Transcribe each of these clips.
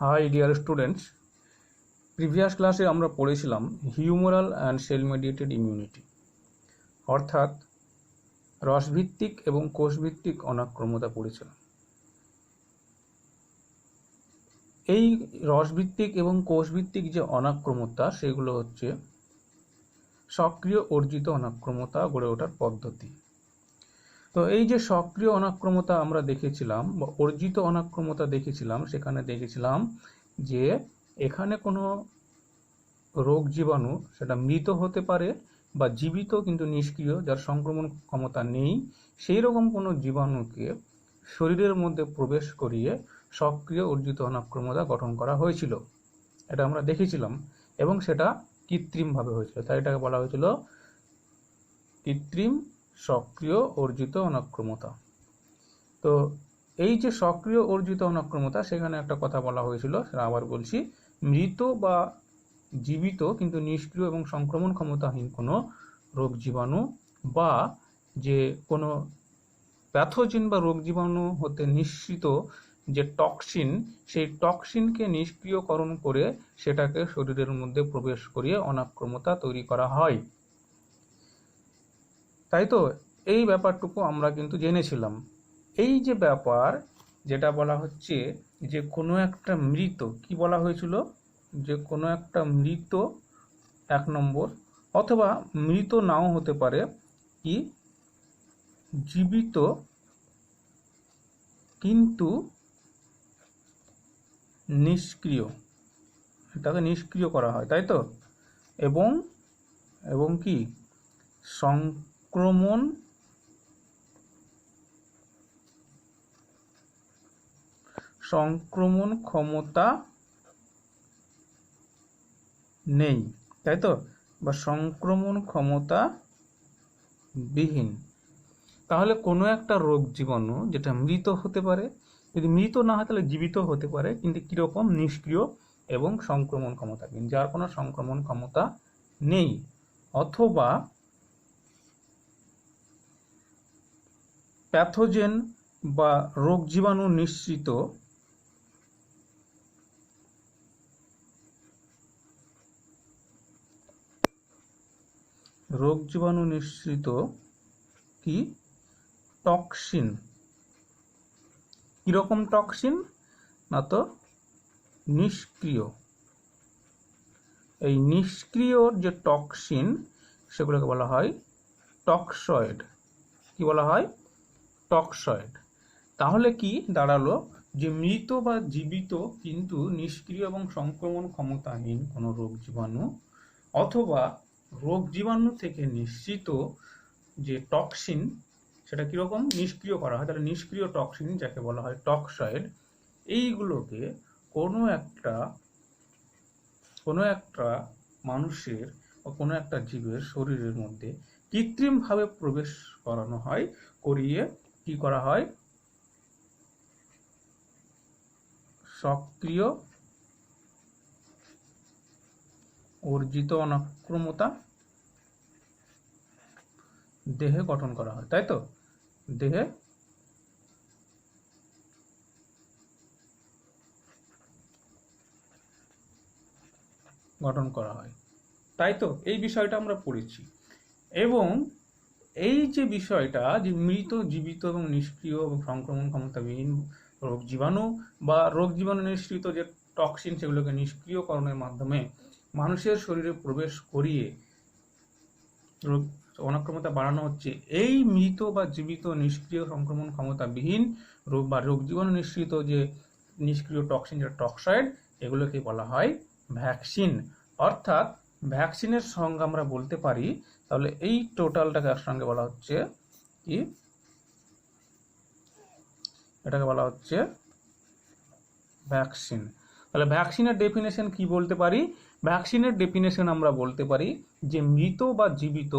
High dear students, previous ক্লাসে আমরা পড়েছিলাম humoral and cell mediated immunity, অর্থাৎ রসভিত্তিক এবং কোষভিত্তিক অনাক্রম্যতা পড়েছিলাম। এই রসভিত্তিক এবং কোষভিত্তিক যে অনাক্রম্যতা সেগুলো হচ্ছে সক্রিয় অর্জিত অনাক্রম্যতা গড়ে ওঠার পদ্ধতি। তো এই যে সক্রিয় অনাক্রম্যতা আমরা দেখেছিলাম বা অর্জিত অনাক্রম্যতা দেখেছিলাম, সেখানে দেখেছিলাম যে এখানে কোনো রোগ জীবাণু সেটা মৃত হতে পারে বা জীবিত কিন্তু নিষ্ক্রিয়, যার সংক্রমণ ক্ষমতা নেই, সেই রকম কোনো জীবাণুকে শরীরের মধ্যে প্রবেশ করিয়ে সক্রিয় অর্জিত অনাক্রম্যতা গঠন করা হয়েছিল। এটা আমরা দেখেছিলাম এবং সেটা কৃত্রিমভাবে হয়েছিল, তাই এটাকে বলা হয়েছিল কৃত্রিম সক্রিয় অর্জিত অনাক্রম্যতা। তো এই যে সক্রিয় অর্জিত অনাক্রম্যতা, সেখানে একটা কথা বলা হয়েছিল, সেটা আবার বলছি, মৃত বা জীবিত কিন্তু নিষ্ক্রিয় এবং সংক্রমণ ক্ষমতাহীন কোনো রোগ জীবাণু বা যে কোনো প্যাথোজেন বা রোগ জীবাণু হতে নিঃসৃত যে টক্সিন, সেই টক্সিনকে নিষ্ক্রিয়করণ করে সেটাকে শরীরের মধ্যে প্রবেশ করিয়ে অনাক্রম্যতা তৈরি করা হয়। তাই তো এই ব্যাপারটুকু আমরা কিন্তু জেনেছিলাম। এই যে ব্যাপার যেটা বলা হচ্ছে যে কোনো একটা মৃত, কি বলা হয়েছিল, যে কোনো একটা মৃত 1 নম্বর, অথবা মৃত নাও হতে পারে, কি জীবিত কিন্তু নিষ্ক্রিয়, তাকে নিষ্ক্রিয় করা হয়, তাই তো, এবং কি সংক্রমণ ক্ষমতা নেই, তাই তো, বা সংক্রমণ ক্ষমতা বিহীন। তাহলে কোনো একটা রোগ জীবাণু যেটা মৃত হতে পারে, যদি মৃত না হয় তাহলে জীবিত হতে পারে, কিন্তু কিরকম, নিষ্ক্রিয় এবং সংক্রমণ ক্ষমতাবিহীন, যার কোনো সংক্রমণ ক্ষমতা নেই, অথবা প্যাথোজেন বা রোগ জীবাণু নিঃসৃত কি টক্সিন। কিরকম টক্সিন না, তো নিষ্ক্রিয়। এই নিষ্ক্রিয় যে টক্সিন সেগুলোকে বলা হয় টক্সয়েড। কি বলা হয়? টক্সয়েড। তাহলে কি দাঁড়ালো, যে মৃত বা জীবিত কিন্তু নিষ্ক্রিয় এবং সংক্রমণ ক্ষমতাহীন কোনো রোগ জীবাণু, অথবা রোগ জীবাণু থেকে নিঃসৃত যে টক্সিন সেটা কিরকম, নিষ্ক্রিয় করা হয়, তাহলে নিষ্ক্রিয় টক্সিন যাকে বলা হয় টক্সয়েড, এইগুলোকে কোনো একটা মানুষের বা কোনো একটা জীবের শরীরের মধ্যে কৃত্রিমভাবে প্রবেশ করানো হয়, করিয়ে কি করা হয়, সক্রিয় অর্জিত অনাক্রম্যতা দেহে গঠন করা হয়, তাই তো, দেহে গঠন করা হয়, তাই তো। এই বিষয়টা আমরা পড়েছি। এবং এই যে বিষয়টা, যে মৃত, জীবিত এবং নিষ্ক্রিয় এবং সংক্রমণ ক্ষমতাবিহীন রোগ জীবাণু বা রোগ জীবাণু নিঃসৃত যে টক্সিন, সেগুলোকে নিষ্ক্রিয়করণের মাধ্যমে মানুষের শরীরে প্রবেশ করিয়ে রোগ অনাক্রম্যতা বাড়ানো হচ্ছে, এই মৃত বা জীবিত নিষ্ক্রিয় সংক্রমণ ক্ষমতাবিহীন রোগ বা রোগ জীবাণু নিঃসৃত যে নিষ্ক্রিয় টক্সিন, যেটা টক্সয়েড, এগুলোকে বলা হয় ভ্যাকসিন। অর্থাৎ ভ্যাকসিনের সংজ্ঞা আমরা বলতে পারি, তাহলে এই টোটালটাকে একসঙ্গে বলা হচ্ছে কি, এটাকে বলা হচ্ছে ভ্যাকসিন। তাহলে ভ্যাকসিনের ডেফিনেশন কি বলতে পারি? ভ্যাকসিনের ডেফিনেশন আমরা বলতে পারি যে মৃত বা জীবিত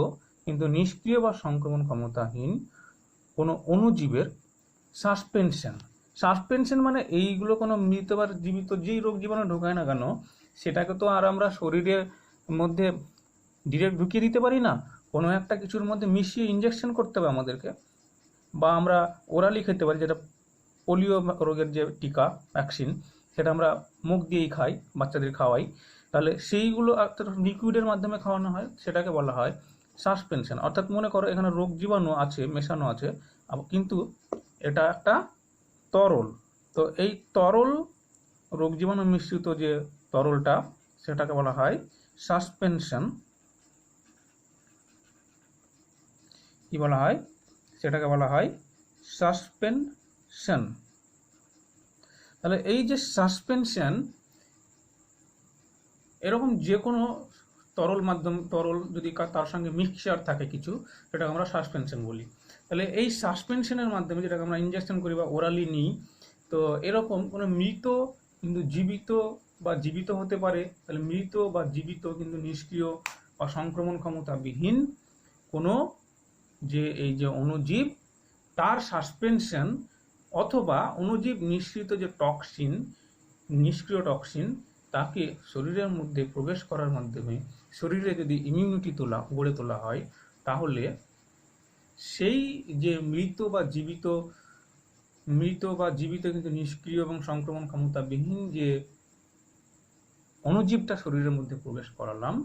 কিন্তু নিষ্ক্রিয় বা সংক্রমণ ক্ষমতাহীন কোনো অণুজীবের সাসপেনশন মানে এইগুলো কোনো মৃত বা জীবিত যেই রোগ জীবাণু ঢোকায় না কেন, সেটাকে তো আর আমরা শরীরের মধ্যে ডিরেক্ট ঢুকিয়ে দিতে পারি না, কোনো একটা কিছুর মধ্যে মিশিয়ে ইনজেকশন করতে হবে আমাদেরকে, বা আমরা ওরালি খেতে পারি, যেটা পোলিও রোগের যে টিকা ভ্যাকসিন, সেটা আমরা মুখ দিয়েই খাই, বাচ্চাদের খাওয়াই, তাহলে সেইগুলো লিকুইডের মাধ্যমে খাওয়ানো হয়, সেটাকে বলা হয় সাসপেনশন। অর্থাৎ মনে করো এখানে রোগ জীবাণু আছে, মেশানো আছে, কিন্তু এটা একটা তরল। তো এই তরল রোগ জীবাণু মিশ্রিত যে তরলটা, সেটাকে বলা হয় সাসপেনশন। কি বলা হয়? সেটাকে বলা হয় সাসপেনশন। তাহলে এই যে সাসপেনশন, এরকম যে কোনো তরল যদি তার সঙ্গে মিক্সচার থাকে কিছু, সেটাকে আমরা সাসপেনশন বলি। তাহলে এই সাসপেনশনের মাধ্যমে, যেটাকে আমরা ইনজেকশন করি বা ওরালি নিই, তো এরকম কোনো মৃত কিন্তু জীবিত হতে পারে, তাহলে মৃত বা জীবিত কিন্তু নিষ্ক্রিয় বা সংক্রমণ ক্ষমতাবিহীন কোনো এই যে অণুজীব, তার সাসপেনশন, অথবা অণুজীব নিঃসৃত যে টক্সিন, নিষ্ক্রিয় টক্সিন, তাকে শরীরের মধ্যে প্রবেশ করার মাধ্যমে শরীরে যদি ইমিউনিটি গড়ে তোলা হয়, তাহলে সেই যে মৃত বা জীবিত কিন্তু নিষ্ক্রিয় এবং সংক্রমণ ক্ষমতাবিহীন যে অণুজীবটা শরীরের মধ্যে প্রবেশ করালাম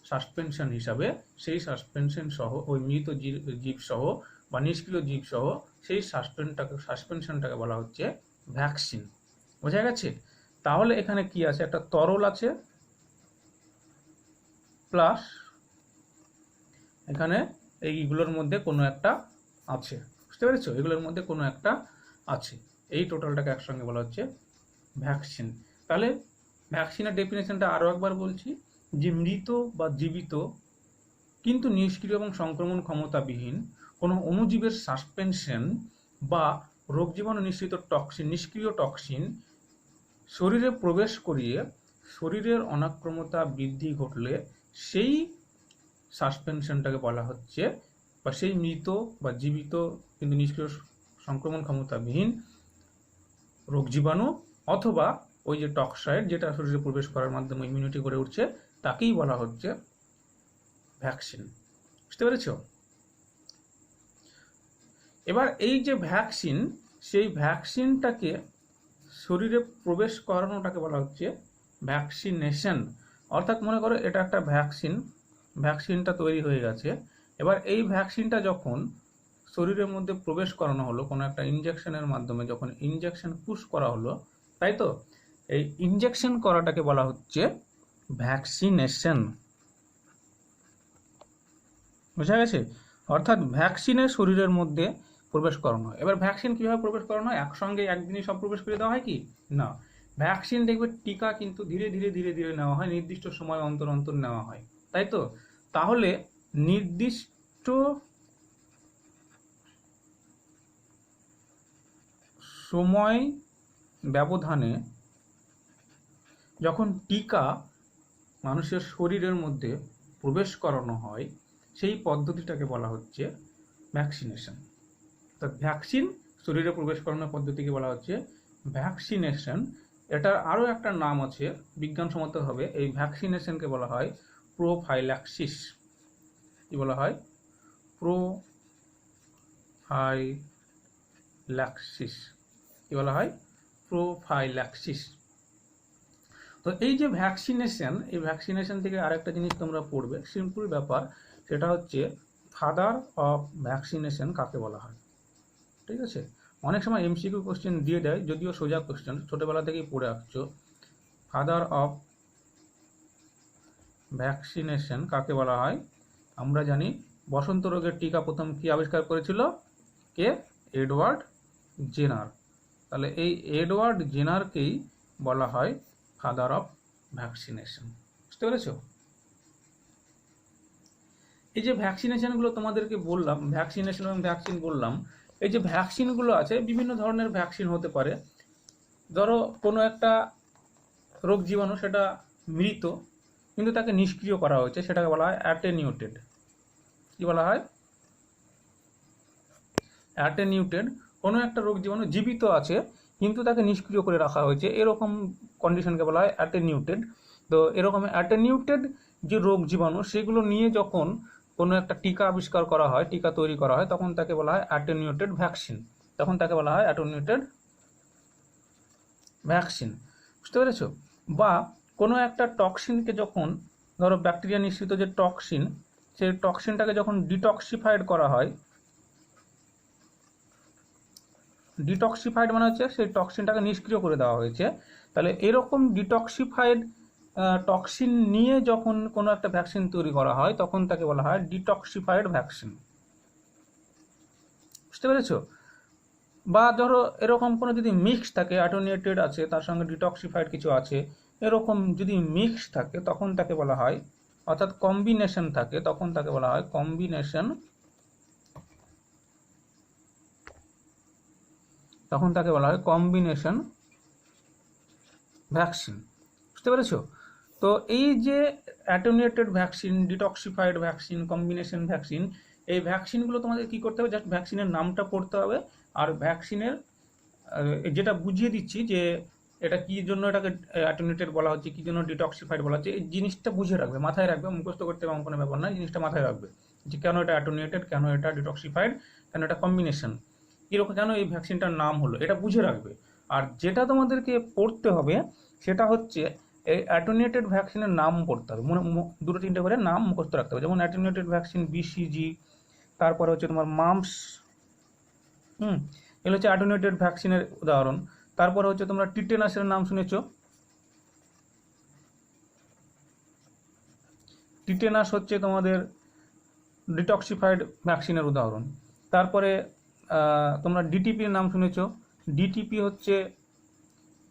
সাসপেনশন হিসাবে, সেই সাসপেনশন সহ, ওই মৃত জীব সহ বা নিষ্ক্রিয় জীব সহ, সেই সাসপেনশনটাকে বলা হচ্ছে ভ্যাকসিন। বোঝা গেছে? তাহলে এখানে কি আছে? একটা তরল আছে, প্লাস এখানে এইগুলোর মধ্যে কোনো একটা আছে। বুঝতে পেরেছো? এগুলোর মধ্যে কোনো একটা আছে। এই টোটালটাকে একসঙ্গে বলা হচ্ছে ভ্যাকসিন। তাহলে ভ্যাকসিনের ডেফিনেশনটা আরও একবার বলছি, যে মৃত বা জীবিত কিন্তু নিষ্ক্রিয় এবং সংক্রমণ ক্ষমতাবিহীন কোনো অণুজীবের সাসপেনশন বা রোগ জীবাণু নিঃসৃত টক্সিন, নিষ্ক্রিয় টক্সিন শরীরে প্রবেশ করিয়ে শরীরের অনাক্রম্যতা বৃদ্ধি ঘটলে সেই সাসপেনশনটাকে বলা হচ্ছে, বা সেই মৃত বা জীবিত কিন্তু নিষ্ক্রিয় সংক্রমণ ক্ষমতাবিহীন রোগ জীবাণু অথবা ওই যে টক্সাইড, যেটা শরীরে প্রবেশ করার মাধ্যমে ইমিউনিটি গড়ে উঠছে, তাকেই বলা হচ্ছে ভ্যাকসিন। বুঝতে পেরেছ? এবার এই যে ভ্যাকসিন, সেই ভ্যাকসিনটাকে শরীরে প্রবেশ করানোটাকে বলা হচ্ছে ভ্যাকসিনেশন। অর্থাৎ মনে করো এটা একটা ভ্যাকসিনটা তৈরি হয়ে গেছে, এবার এই ভ্যাকসিনটা যখন শরীরের মধ্যে প্রবেশ করানো হলো কোনো একটা ইনজেকশনের মাধ্যমে, যখন ইনজেকশন পুশ করা হলো, তাই তো, এই ইনজেকশন করাটাকে বলা হচ্ছে ভ্যাকসিনেশন। বুঝা গেছে? অর্থাৎ ভ্যাকসিনের শরীরের মধ্যে প্রবেশ করানো হয়। এবার ভ্যাকসিন কিভাবে প্রবেশ করানো হয়? একসঙ্গে একদিনই সব প্রবেশ করে দেওয়া হয় কি? না, ভ্যাকসিন দেখবে টিকা কিন্তু ধীরে ধীরে নেওয়া হয়, নির্দিষ্ট সময় অন্তর অন্তর নেওয়া হয়, তাই তো। তাহলে নির্দিষ্ট সময় ব্যবধানে যখন টিকা মানুষের শরীরের মধ্যে প্রবেশ করানো হয়, সেই পদ্ধতিটাকে বলা হচ্ছে ভ্যাকসিনেশন। তো ভ্যাকসিন শরীরে প্রবেশ করানোর পদ্ধতিকে বলা হচ্ছে ভ্যাকসিনেশন। এটার আরও একটা নাম আছে বিজ্ঞানসম্মতভাবে, এই ভ্যাকসিনেশনকে বলা হয় প্রোফাইল্যাক্সিস। কি বলা হয়? প্রোফাইল্যাক্সিস। কি বলা হয়? প্রোফাইল্যাক্সিস। তো এই যে ভ্যাকসিনেশন, এই ভ্যাকসিনেশন থেকে আরেকটা জিনিস তোমরা পড়বে, সিম্পল ব্যাপার, সেটা হচ্ছে ফাদার অফ ভ্যাকসিনেশন কাকে বলা হয়। ঠিক আছে? অনেক সময় এমসিকিউ কোশ্চেন দিয়ে দেয়, যদিও সোজা কোশ্চেন, ছোটোবেলা থেকেই পড়ে আসছো। ফাদার অফ ভ্যাকসিনেশন কাকে বলা হয়? আমরা জানি বসন্ত রোগের টিকা প্রথম কি আবিষ্কার করেছিল? কে? Edward Jenner. তাহলে এই এডওয়ার্ড জেনারকেই বলা হয় ফাদার অফ ভ্যাকসিনেশন। বুঝতে পেরেছ? এই যে ভ্যাকসিনেশনগুলো তোমাদেরকে বললাম, ভ্যাকসিনেশন এবং ভ্যাকসিন বললাম, এই যে ভ্যাকসিনগুলো আছে, বিভিন্ন ধরনের ভ্যাকসিন হতে পারে। ধরো কোনো একটা রোগ জীবাণু, সেটা মৃত কিন্তু তাকে নিষ্ক্রিয় করা হয়েছে, সেটাকে বলা হয় অ্যাটেনিউটেড। কি বলা হয়? অ্যাটেনিউটেড। কোনো একটা রোগ জীবাণু জীবিত আছে কিন্তু তাকে নিষ্ক্রিয় করে রাখা হয়েছে, এরকম কন্ডিশনকে বলা হয় অ্যাটেনিউটেড। তো এরকম অ্যাটেনিউটেড যে রোগ জীবাণু, সেগুলো নিয়ে যখন কোনো একটা টিকা আবিষ্কার করা হয়, টিকা তৈরি করা হয়, তখন তাকে বলা হয় অ্যাটেনিউটেড ভ্যাকসিন। তখন তাকে বলা হয় অ্যাটেনিউটেড ভ্যাকসিন। বুঝতে পেরেছো? বা কোনো একটা টক্সিনকে যখন, ধরো ব্যাকটেরিয়া নিঃসৃত যে টক্সিন, সেই টক্সিনটাকে যখন ডিটক্সিফাইড করা হয়, ডিটক্সিফাইড মানে হচ্ছে সেই টক্সিনটাকে নিষ্ক্রিয় করে দেওয়া হয়েছে, তাহলে এরকম ডিটক্সিফাইড টক্সিন নিয়ে যখন কোনো একটা ভ্যাকসিন তৈরি করা হয় তখন তাকে বলা হয় ডিটক্সিফাইড ভ্যাকসিন। বুঝতে পেরেছো? বা ধরো এরকম কোনো যদি মিক্স থাকে, অ্যাটেনুয়েটেড আছে তার সঙ্গে ডিটক্সিফাইড কিছু আছে, এরকম যদি মিক্স থাকে তখন তাকে বলা হয়, অর্থাৎ কম্বিনেশন থাকে, তখন তাকে বলা হয় কম্বিনেশন, তখন তাকে বলা হয় কম্বিনেশন ভ্যাকসিন। বুঝতে পেরেছো? তো এই যে attenuated vaccine, detoxified vaccine, combination vaccine, এই ভ্যাকসিনগুলো তোমাদের কি করতে হবে, জাস্ট ভ্যাকসিনের নামটা পড়তে হবে, আর ভ্যাকসিনের যেটা বুঝিয়ে দিচ্ছি যে এটা কি জন্য এটাকে অ্যাটেনুয়েটেড বলা হচ্ছে, কি জন্য ডিটক্সিফাইড বলা হচ্ছে, এই জিনিসটা বুঝে রাখবে, মাথায় রাখবে, মুখস্থ করতে এমন কোনো ব্যাপার না, জিনিসটা মাথায় রাখবে যে কেন এটা অ্যাটেনুয়েটেড, কেন এটা ডিটক্সিফাইড, কেন এটা কম্বিনেশন, কীরকম, কেন এই ভ্যাকসিনটার নাম হলো, এটা বুঝে রাখবে। আর যেটা তোমাদেরকে পড়তে হবে সেটা হচ্ছে এই অ্যাটেনুয়েটেড ভ্যাকসিনের নাম পড়তে হবে, দুটো তিনটে করে নাম মুখস্থ রাখতে হবে, যেমন অ্যাটেনুয়েটেড ভ্যাকসিন বিসিজি, তারপরে হচ্ছে তোমার মাম্পস, এগুলো হচ্ছে অ্যাটেনুয়েটেড ভ্যাকসিনের উদাহরণ। তারপরে হচ্ছে তোমরা টিটেনাসের নাম শুনেছো, টিটেনাস হচ্ছে তোমাদের ডিটক্সিফাইড ভ্যাকসিনের উদাহরণ। তারপরে তোমরা ডিটিপির নাম শুনেছো, ডিটিপি হচ্ছে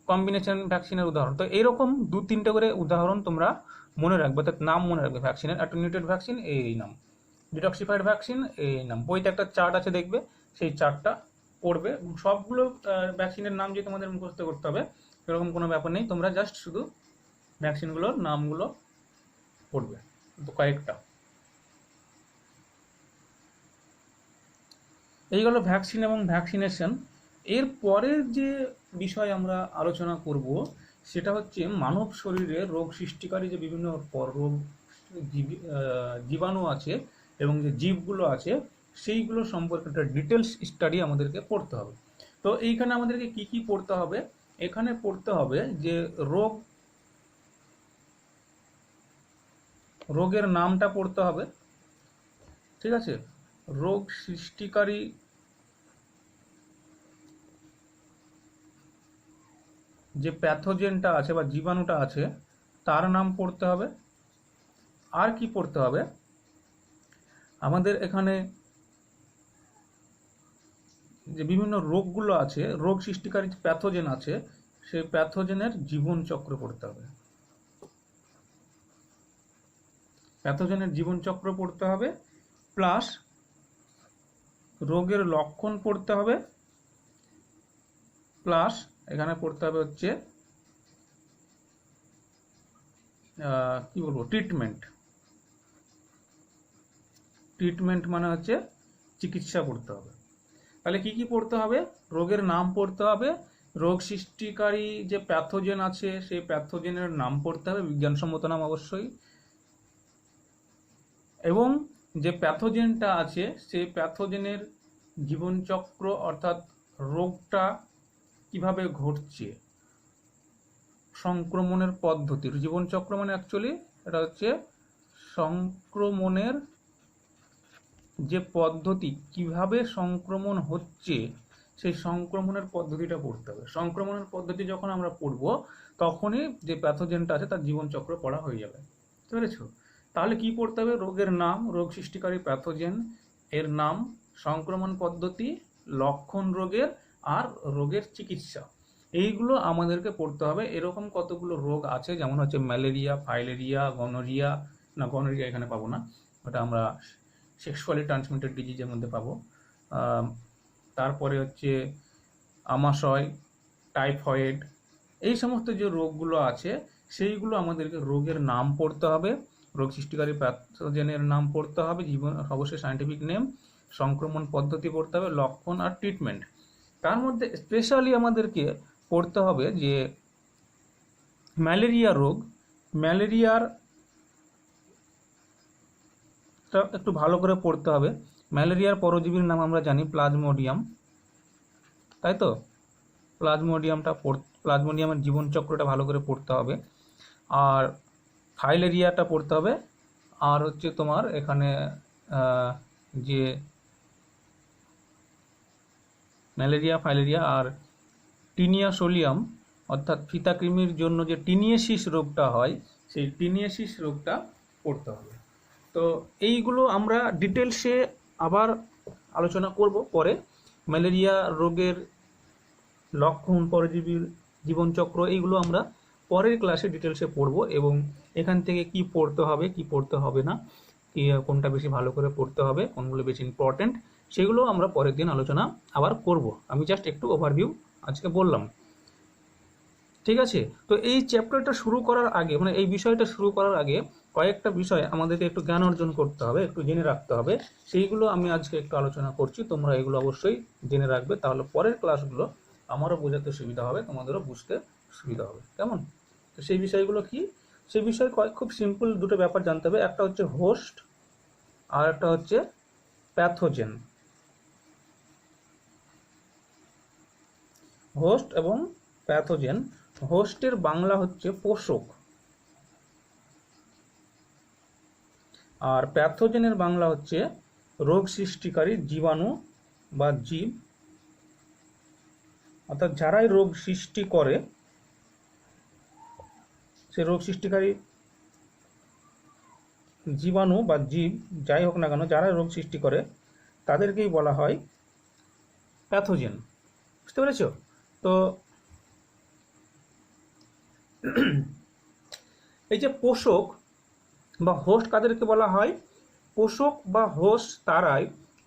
কম্বিনেশন ভ্যাকসিনের উদাহরণ। তো এইরকম দু তিনটে করে উদাহরণ তোমরা মনে রাখবে, অর্থাৎ নাম মনে রাখবে ভ্যাকসিনের, অ্যাটেনুয়েটেড ভ্যাকসিন এই নাম, ডিটক্সিফাইড ভ্যাকসিন এই নাম। বইতে একটা চার্ট আছে দেখবে, সেই চার্টটা পড়বে, সবগুলো ভ্যাকসিনের নাম যে তোমাদের মুখস্থ করতে হবে এরকম কোনো ব্যাপার নেই, তোমরা জাস্ট শুধু ভ্যাকসিনগুলোর নামগুলো পড়বে, কয়েকটা। এই হলো ভ্যাকসিন এবং ভ্যাকসিনেশন। এর পরের যে বিষয় আমরা আলোচনা করব সেটা হচ্ছে মানব শরীরে রোগ সৃষ্টিকারী যে বিভিন্ন রোগ জীবাণু আছে এবং যে জীবগুলো আছে সেইগুলো সম্পর্কে একটা ডিটেলস স্টাডি আমাদেরকে পড়তে হবে। তো এইখানে আমাদেরকে কি কি পড়তে হবে, এখানে পড়তে হবে যে রোগের নামটা পড়তে হবে, ঠিক আছে, রোগ সৃষ্টিকারী যে প্যাথোজেনটা আছে বা জীবাণুটা আছে তার নাম পড়তে হবে। আর কি পড়তে হবে, আমাদের এখানে যে বিভিন্ন রোগগুলো আছে, রোগ সৃষ্টিকারী প্যাথোজেন আছে, সেই প্যাথোজেনের জীবনচক্র পড়তে হবে, প্যাথোজেনের জীবনচক্র পড়তে হবে, প্লাস রোগের লক্ষণ পড়তে হবে, প্লাস এখানে পড়তে হবে হচ্ছে কি বলবো, ট্রিটমেন্ট মানে হচ্ছে চিকিৎসা পড়তে হবে। তাহলে কি কি পড়তে হবে, রোগের নাম পড়তে হবে, রোগ সৃষ্টিকারী যে প্যাথোজেন আছে সেই প্যাথোজেনের নাম পড়তে হবে, বিজ্ঞানসম্মত নাম অবশ্যই, এবং যে প্যাথোজেনটা আছে সেই প্যাথোজেনের জীবনচক্র, অর্থাৎ রোগটা কিভাবে ঘটছে, সংক্রমণের পদ্ধতির জীবনচক্র, মানে অ্যাকচুয়ালি এটা হচ্ছে সংক্রমণের যে পদ্ধতি, কিভাবে সংক্রমণ হচ্ছে সেই সংক্রমণের পদ্ধতিটা পড়তে হবে। সংক্রমণের পদ্ধতি যখন আমরা পড়ব তখনই যে প্যাথোজেনটা আছে তার জীবনচক্র পড়া হয়ে যাবে, বুঝতে পেরেছো? তাহলে কি পড়তে হবে, রোগের নাম, রোগ সৃষ্টিকারী প্যাথোজেন এর নাম, সংক্রমণ পদ্ধতি, লক্ষণ রোগের, আর রোগের চিকিৎসা, এইগুলো আমাদেরকে পড়তে হবে। এরকম কতগুলো রোগ আছে, যেমন হচ্ছে ম্যালেরিয়া, ফাইলেরিয়া, গনোরিয়া, না গনোরিয়া এখানে পাবো না, ওটা আমরা সেক্সুয়ালি ট্রান্সমিটেড ডিজিজের মধ্যে পাবো। তারপরে হচ্ছে আমাশয়, টাইফয়েড, এই সমস্ত যে রোগগুলো আছে সেইগুলো আমাদেরকে রোগের নাম পড়তে হবে, রোগ সৃষ্টিকারী প্যাথোজেনের নাম পড়তে হবে, অবশ্যই সায়েন্টিফিক নেম, সংক্রমণ পদ্ধতি পড়তে হবে, লক্ষণ আর ট্রিটমেন্ট। তার মধ্যে স্পেশালি আমাদেরকে পড়তে হবে যে ম্যালেরিয়া রোগ, ম্যালেরিয়ার একটু ভালো করে পড়তে হবে। ম্যালেরিয়ার পরজীবীর নাম আমরা জানি প্লাজমোডিয়াম, তাই তো, প্লাজমোডিয়ামটা প্লাজমোডিয়ামের জীবনচক্রটা ভালো করে পড়তে হবে, আর ফাইলেরিয়াটা পড়তে হবে, আর হচ্ছে তোমার এখানে যে ম্যালেরিয়া, ফাইলেরিয়া আর টিনিয়া সোলিয়াম অর্থাৎ ফিতাকৃমির জন্য যে টিনিয়েসিস রোগটা হয় সেই টিনিয়েসিস রোগটা পড়তে হবে। তো এইগুলো আমরা ডিটেলসে আবার আলোচনা করব পরে। ম্যালেরিয়া রোগের লক্ষণ, পরজীবীর জীবনচক্র, এইগুলো আমরা পরের ক্লাসে ডিটেলসে পড়ব, এবং এখান থেকে কি পড়তে হবে কি পড়তে হবে না, কোনটা বেশি ভালো করে পড়তে হবে, কোনগুলো বেশি ইম্পর্টেন্ট, সেগুলো আমরা পরের দিন আলোচনা আবার করব। আমি জাস্ট একটু ওভারভিউ আজকে বললাম, ঠিক আছে? তো এই চ্যাপ্টারটা শুরু করার আগে, মানে এই বিষয়টা শুরু করার আগে কয়েকটা বিষয় আমাদেরকে একটু জ্ঞান অর্জন করতে হবে, একটু জেনে রাখতে হবে, সেইগুলো আমি আজকে একটু আলোচনা করছি। তোমরা এগুলো অবশ্যই জেনে রাখবে, তাহলে পরের ক্লাসগুলো আমারও বোঝাতে সুবিধা হবে, তোমাদেরও বুঝতে সুবিধা হবে। কেমন? তো সেই বিষয়গুলো কি? সেই বিষয়ে খুব সিম্পল দুটো ব্যাপার জানতে হবে, একটা হচ্ছে হোস্ট আর একটা হচ্ছে প্যাথোজেন। হোস্ট এবং প্যাথোজেন। হোস্টের বাংলা হচ্ছে পোষক, আর প্যাথোজেনের বাংলা হচ্ছে রোগ সৃষ্টিকারী জীবাণু বা জীব, অর্থাৎ যারাই রোগ সৃষ্টি করে, সে রোগ সৃষ্টিকারী জীবাণু বা জীব যাই হোক না কেন, যারা রোগ সৃষ্টি করে তাদেরকেই বলা হয় প্যাথোজেন। বুঝতে পেরেছ? তো এই যে পোষক বা হোস্ট কাদেরকে বলা হয়? পোষক বা হোস্ট তারাই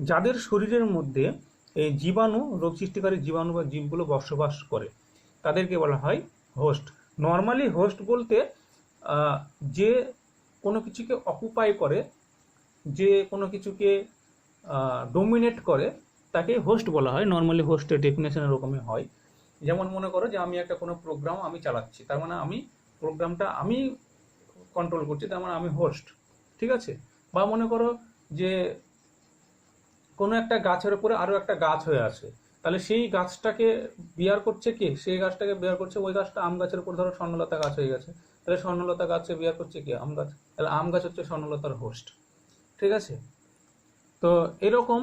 যাদের শরীরের মধ্যে এই জীবাণু, রোগ সৃষ্টিকারী জীবাণু বা জীবগুলো বসবাস করে, তাদেরকে বলা হয় হোস্ট। নর্মালি হোস্ট বলতে যে কোনো কিছুকে অকুপাই করে, যে কোনো কিছুকে ডোমিনেট করে, তাকে হোস্ট বলা হয়। নর্মালি হোস্টের ডেফিনেশন এরকমই হয়। যেমন মনে করো যে আমি একটা কোনো প্রোগ্রাম আমি চালাচ্ছি, তার মানে আমি প্রোগ্রামটা আমি কন্ট্রোল করছি, তার মানে আমি হোস্ট, ঠিক আছে? বা মনে করো যে কোনো একটা গাছের উপরে আরও একটা গাছ হয়ে আছে, তাহলে সেই গাছটাকে বিয়ার করছে কে? সেই গাছটাকে বিয়ার করছে ওই গাছটা। আম গাছের উপর ধরো স্বর্ণলতা গাছ হয়ে গেছে, তাহলে স্বর্ণলতা গাছে বিয়ার করছে কে? আম গাছ। তাহলে আম গাছ হচ্ছে স্বর্ণলতার হোস্ট, ঠিক আছে? তো এরকম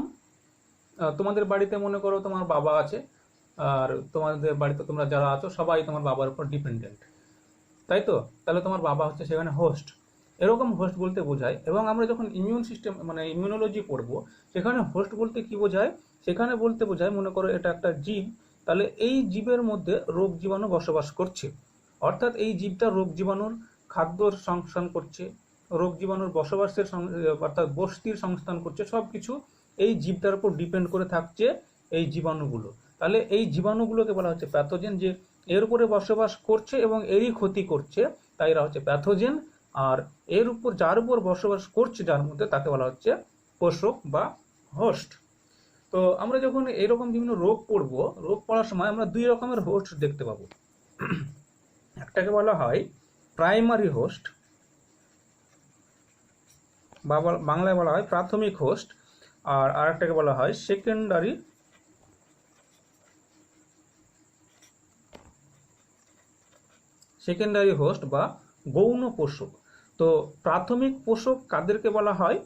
তোমাদের বাড়িতে মনে করো তোমার বাবা আছে, আর তোমাদের বাড়িতে তোমরা যারা আছো সবাই তোমার বাবার উপর ডিপেন্ডেন্ট, তাই তো? তাহলে তোমার বাবা হচ্ছে সেখানে হোস্ট। এরকম হোস্ট বলতে বোঝায়। এবং আমরা যখন ইমিউন সিস্টেম মানে ইমিউনোলজি পড়বো, সেখানে হোস্ট বলতে কি বোঝায়? সেখানে বলতে বোঝায়, মনে করো এটা একটা জীব, তাহলে এই জীবের মধ্যে রোগ জীবাণু বসবাস করছে, অর্থাৎ এই জীবটা রোগ জীবাণুর খাদ্যর সংস্থান করছে, রোগ জীবাণুর বসবাসের অর্থাৎ বস্তির সংস্থান করছে, সব কিছু এই জীবটার উপর ডিপেন্ড করে থাকছে এই জীবাণুগুলো। তাহলে এই জীবাণুগুলোকে বলা হচ্ছে প্যাথোজেন, যে এর উপরে বসবাস করছে এবং এরই ক্ষতি করছে, তাই এরা হচ্ছে প্যাথোজেন। আর এর উপর যার উপর বসবাস করছে, যার মধ্যে, তাকে বলা হচ্ছে পোষক বা হোস্ট। তো আমরা যখন এরকম বিভিন্ন রোগ পড়বো, রোগ পড়ার সময় আমরা দুই রকমের হোস্ট দেখতে পাবো। একটাকে বলা হয় প্রাইমারি হোস্ট, বা বাংলায় বলা হয় প্রাথমিক হোস্ট, আর আরেকটাকে বলা হয় সেকেন্ডারি হোস্ট বা গৌণ পোষক। তো প্রাথমিক পোষক কাদেরকে বলা হয়,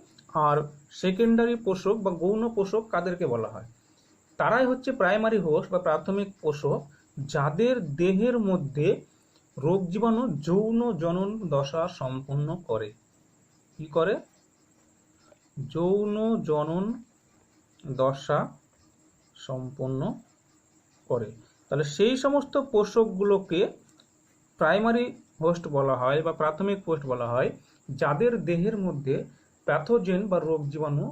আর সেকেন্ডারি পোষক বা গৌণ পোষক কাদেরকে বলা হয়? তারাই হচ্ছে প্রাইমারি হোস্ট বা প্রাথমিক পোষক, যাদের দেহের মধ্যে রোগ জীবাণু যৌন জনন দশা সম্পন্ন করে। কি করে? যৌন জনন দশা সম্পন্ন করে। তাহলে সেই সমস্ত পোষকগুলোকে প্রাইমারি হোস্ট বলা হয় বা প্রাথমিক হোস্ট বলা হয়, যাদের দেহের মধ্যে প্যাথোজেন বা রোগ জীবাণু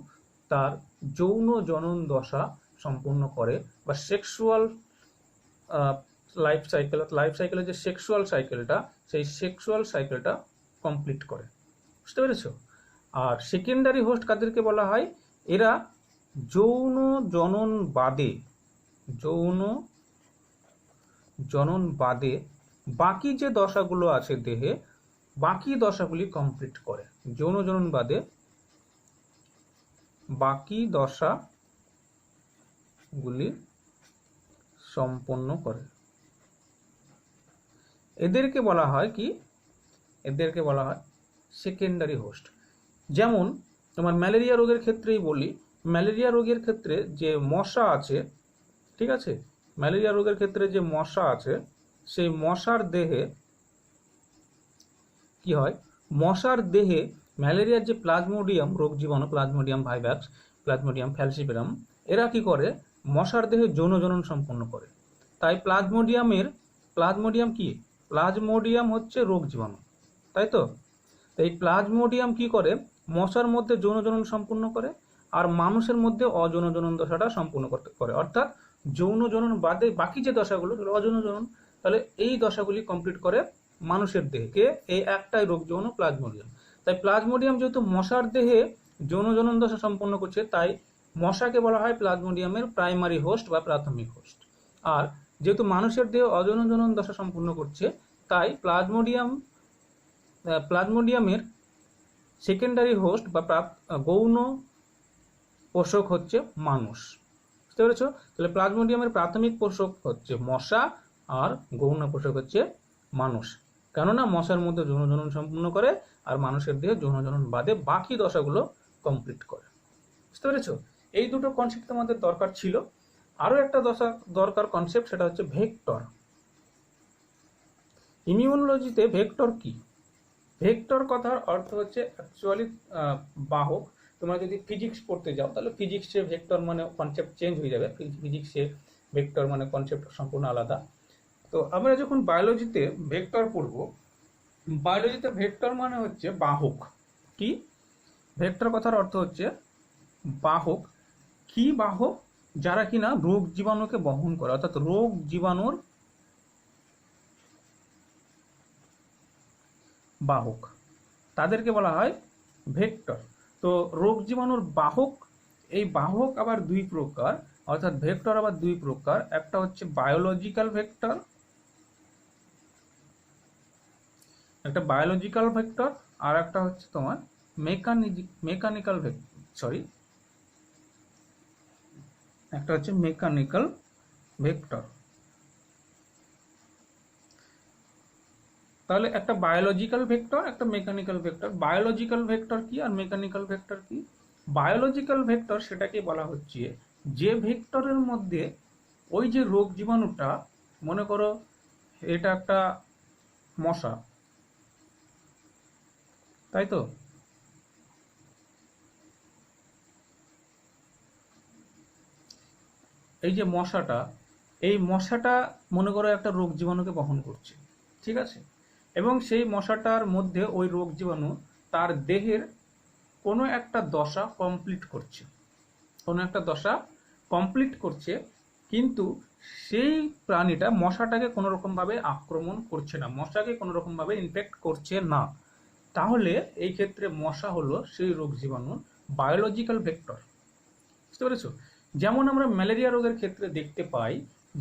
তার যৌন জনন দশা সম্পূর্ণ করে, বা সেক্সুয়াল লাইফ সাইকেলের যে সেক্সুয়াল সাইকেলটা, সেই সেক্সুয়াল সাইকেলটা কমপ্লিট করে। বুঝতে পেরেছো? আর সেকেন্ডারি হোস্ট কাদেরকে বলা হয়? এরা যৌন জনন বাদে বাকি যে দশাগুলো আছে দেহে, বাকি দশাগুলি কমপ্লিট করে। যৌন জনন বাদে বাকি দশাগুলি সম্পন্ন করে। এদেরকে বলা হয় কি, এদেরকে বলা হয় সেকেন্ডারি হোস্ট। যেমন তোমার ম্যালেরিয়া রোগের ক্ষেত্রেই বলি, ম্যালেরিয়া রোগের ক্ষেত্রে যে মশা আছে, ঠিক আছে, ম্যালেরিয়া রোগের ক্ষেত্রে যে মশা আছে, সেই মশার দেহে কি হয়, মশার দেহে ম্যালেরিয়ার যে প্লাজমোডিয়াম রোগ জীবাণু, প্লাজমোডিয়াম ভাইভাক্স, প্লাজমোডিয়াম ফ্যালসিপেরাম, এরা কি করে, মশার দেহে যৌন জনন সম্পন্ন করে। তাই প্লাজমোডিয়াম কি, প্লাজমোডিয়াম হচ্ছে রোগ জীবাণু, তাই তো। এই প্লাজমোডিয়াম কি করে, মশার মধ্যে যৌন জনন সম্পূর্ণ করে, আর মানুষের মধ্যে অযৌন জনন দশাটা সম্পূর্ণ করতে করে। অর্থাৎ যৌন জনন বাদে বাকি যে দশাগুলো, অযৌন জনন, তাহলে এই দশাগুলি কমপ্লিট করে মানুষের দেহকে, এই একটাই রোগ জীবাণু প্লাজমোডিয়াম। তাই প্লাজমোডিয়াম যেহেতু মশার দেহে যৌন জনন দশা সম্পন্ন করছে, তাই মশাকে বলা হয় প্লাজমোডিয়ামের প্রাইমারি হোস্ট বা প্রাথমিক হোস্ট। আর যেহেতু মানুষের দেহে অযৌন জনন দশা সম্পন্ন করছে, তাই প্লাজমোডিয়ামের সেকেন্ডারি হোস্ট বা গৌণ পোষক হচ্ছে মানুষ। বুঝতে পেরেছো? তাহলে প্লাজমোডিয়ামের প্রাথমিক পোষক হচ্ছে মশা, আর গৌণ পোষক হচ্ছে মানুষ। কেননা মশার মধ্যে যৌন জনন সম্পূর্ণ করে, আর মানুষের দেহে যৌন জনন বাদে বাকি দশাগুলো কমপ্লিট করে। বুঝতে পেরেছো? এই দুটো কনসেপ্ট আমাদের দরকার ছিল। আরও একটা দরকার কনসেপ্ট, সেটা হচ্ছে ভেক্টর। ইমিউনোলজিতে ভেক্টর কি? ভেক্টর কথার অর্থ হচ্ছে অ্যাকচুয়ালি বাহক। তোমরা যদি ফিজিক্স পড়তে যাও, তাহলে ফিজিক্সে ভেক্টর মানে কনসেপ্ট চেঞ্জ হয়ে যাবে, ফিজিক্সে ভেক্টর মানে কনসেপ্ট সম্পূর্ণ আলাদা। তো আমরা যখন বায়োলজিতে ভেক্টর পড়ব, বায়োলজিতে ভেক্টর মানে হচ্ছে বাহক। কি? ভেক্টর কথার অর্থ হচ্ছে বাহক। কি বাহক? যারা কিনা রোগ জীবাণুকে বহন করে, অর্থাৎ রোগ জীবাণুর বাহক, তাদেরকে বলা হয় ভেক্টর। তো রোগ জীবাণুর বাহক, এই বাহক আবার দুই প্রকার, অর্থাৎ ভেক্টর আবার দুই প্রকার। একটা হচ্ছে বায়োলজিক্যাল ভেক্টর, একটা বায়োলজিক্যাল ভেক্টর, আর একটা হচ্ছে তোমার মেকানিক্যাল একটা হচ্ছে মেকানিক্যাল ভেক্টর। তাহলে একটা বায়োলজিক্যাল ভেক্টর, একটা মেকানিক্যাল ভেক্টর। বায়োলজিক্যাল ভেক্টর কি আর মেকানিক্যাল ভেক্টর কি? বায়োলজিক্যাল ভেক্টর সেটাকে বলা হচ্ছে যে ভেক্টরের মধ্যে ওই যে রোগ জীবাণুটা, মনে করো এটা একটা মশা, তাই তো, এই যে মশাটা, এই মশাটা মনে করো একটা রোগ জীবাণুকে বহন করছে, ঠিক আছে, এবং সেই মশাটার মধ্যে ওই রোগ জীবাণু তার দেহের কোনো একটা দশা কমপ্লিট করছে, কোনো একটা দশা কমপ্লিট করছে, কিন্তু সেই প্রাণীটা মশাটাকে কোনো রকমভাবে আক্রমণ করছে না, মশাকে কোনো রকমভাবে ইনফেক্ট করছে না। তাহলে এই ক্ষেত্রে মশা হলো সেই রোগ জীবাণুর বায়োলজিক্যাল ভেক্টর। বুঝতে পেরেছো? যেমন আমরা ম্যালেরিয়া রোগের ক্ষেত্রে দেখতে পাই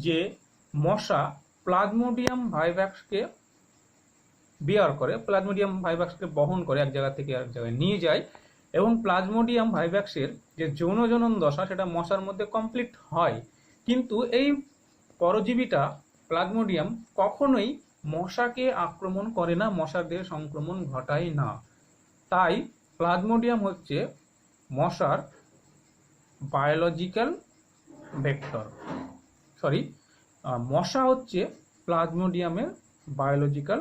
যে মশা প্লাজমোডিয়াম ভাইভাক্সকে বিয়ার করে, প্লাজমোডিয়াম ভাইভাক্সকে বহন করে, এক জায়গা থেকে আরেক জায়গায় নিয়ে যায়, এবং প্লাজমোডিয়াম ভাইভাক্সের যে যৌন জনন দশা সেটা মশার মধ্যে কমপ্লিট হয়। কিন্তু এই পরজীবীটা প্লাজমোডিয়াম কখনোই মশাকে আক্রমণ করে না, মশার দেহে সংক্রমণ ঘটায় না। তাই প্লাজমোডিয়াম হচ্ছে মশার বায়োলজিক্যাল ভেক্টর, মশা হচ্ছে প্লাজমোডিয়ামের বায়োলজিক্যাল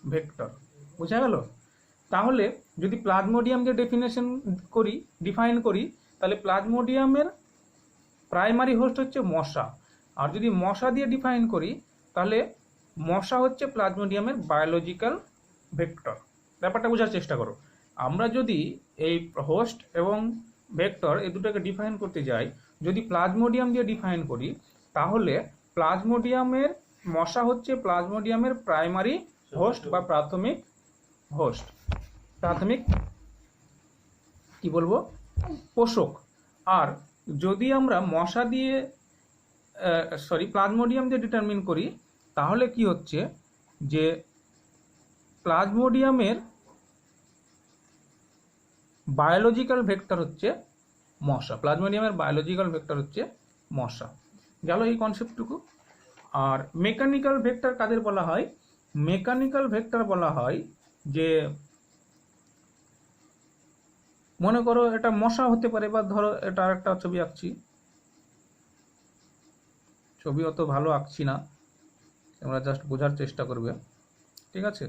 ভেক্টর। বোঝা গেল? তাহলে যদি প্লাজমোডিয়ামকে ডিফাইন করি, তাহলে প্লাজমোডিয়ামের প্রাইমারি হোস্ট হচ্ছে মশা। আর যদি মশা দিয়ে ডিফাইন করি, তাহলে মশা হচ্ছে প্লাজমোডিয়ামের বায়োলজিক্যাল ভেক্টর। ব্যাপারটা বোঝার চেষ্টা করো। আমরা যদি এই হোস্ট এবং ভেক্টর এই দুটোকে ডিফাইন করতে যাই, যদি প্লাজমোডিয়াম দিয়ে ডিফাইন করি, তাহলে প্লাজমোডিয়ামের মশা হচ্ছে প্লাজমোডিয়ামের প্রাইমারি হোস্ট বা প্রাথমিক হোস্ট, প্রাথমিক কি বলবো, পোষক। আর যদি আমরা মশা দিয়ে প্লাজমোডিয়াম দিয়ে ডিটারমিন করি, তাহলে কি হচ্ছে যে প্লাজমোডিয়ামের বায়োলজিক্যাল ভেক্টর হচ্ছে মশা, প্লাজমোডিয়ামের বায়োলজিক্যাল ভেক্টর হচ্ছে মশা। গেল এই কনসেপ্টটুকু। আর মেকানিক্যাল ভেক্টর কাদের বলা হয়? মেকানিক্যাল ভেক্টর বলা হয় যে মনে করো এটা মশা হতে পারে, বা ধরো এটা একটা ছবি আঁকছি, ছবি অত ভালো আঁকছি না, তোমরা জাস্ট বোঝার চেষ্টা করবে, ঠিক আছে।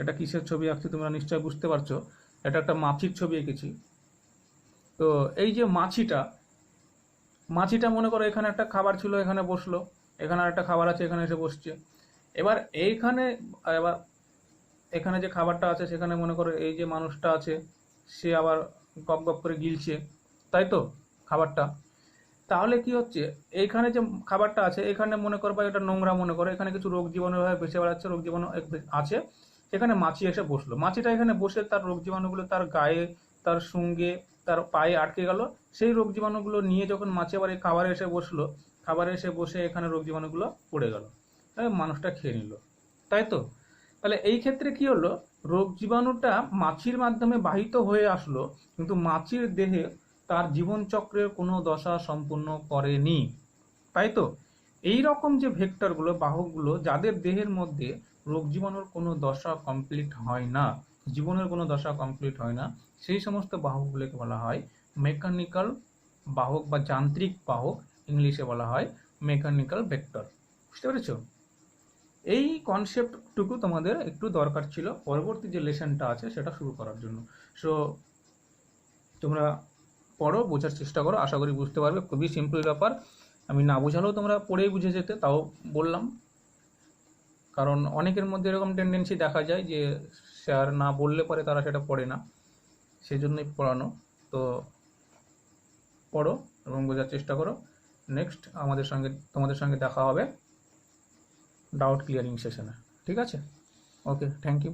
এটা কিসের ছবি আঁকছি তোমরা নিশ্চয়ই বুঝতে পারছো, এটা একটা মাছির ছবি এঁকেছি। তো এই যে মাছিটা মনে করো এখানে একটা খাবার ছিল, এখানে বসলো, এখানে একটা খাবার আছে, এখানে এসে বসছে। এবার এবার এখানে যে খাবারটা আছে সেখানে মনে করো এই যে মানুষটা আছে, সে আবার গপ গপ করে গিলছে, তাই তো খাবারটা। তাহলে কি হচ্ছে, এইখানে যে খাবারটা আছে এখানে মনে করো বা এটা নোংরা মনে করো, এখানে কিছু রোগ জীবাণু ভাবে ভেসে বেড়াচ্ছে, রোগ জীবাণু আছে, এখানে মাছি এসে বসলো, মাছিটা এখানে বসে তার রোগ জীবাণুগুলো তার গায়ে, তার সঙ্গে, তার পায়ে আটকে গেল। সেই রোগ জীবাণুগুলো নিয়ে যখন মাছি আবার এই খাবারে এসে বসলো, খাবারে এসে বসে এখানে রোগ জীবাণুগুলো পড়ে গেল, মানুষটা খেয়ে নিল, তাই তো। তাহলে এই ক্ষেত্রে কি হলো, রোগ জীবাণুটা মাছির মাধ্যমে বাহিত হয়ে আসলো, কিন্তু মাছির দেহে তার জীবনচক্রের কোনো দশা সম্পূর্ণ করেনি, তাই তো। এই রকম যে ভেক্টরগুলো, বাহকগুলো, যাদের দেহের মধ্যে রোগ জীবাণুর কোনো দশা কমপ্লিট হয় না, জীবনের কোনো দশা কমপ্লিট হয় না, সেই সমস্ত বাহকগুলোকে বলা হয় মেকানিক্যাল বাহক বা যান্ত্রিক বাহক, ইংলিশে বলা হয় মেকানিক্যাল ভেক্টর। বুঝতে পেরেছো? এই কনসেপ্টটুকু তোমাদের একটু দরকার ছিল পরবর্তী যে লেসনটা আছে সেটা শুরু করার জন্য। সো তোমরা পড়ো, বোঝার চেষ্টা করো, আশা করি বুঝতে পারবে। খুবই সিম্পল ব্যাপার, আমি না বোঝালেও তোমরা পড়েই বুঝে যেতে, তাও বললাম। কারণ অনেকের মধ্যে এরকম টেন্ডেন্সি দেখা যায় যে স্যার না বললে পরে তারা সেটা পড়ে না, সেই জন্যই পড়ানো। তো পড়ো এবং বোঝার চেষ্টা করো। নেক্সট তোমাদের সঙ্গে দেখা হবে ডাউট ক্লিয়ারিং সেশনে, ঠিক আছে? ওকে, থ্যাংক ইউ।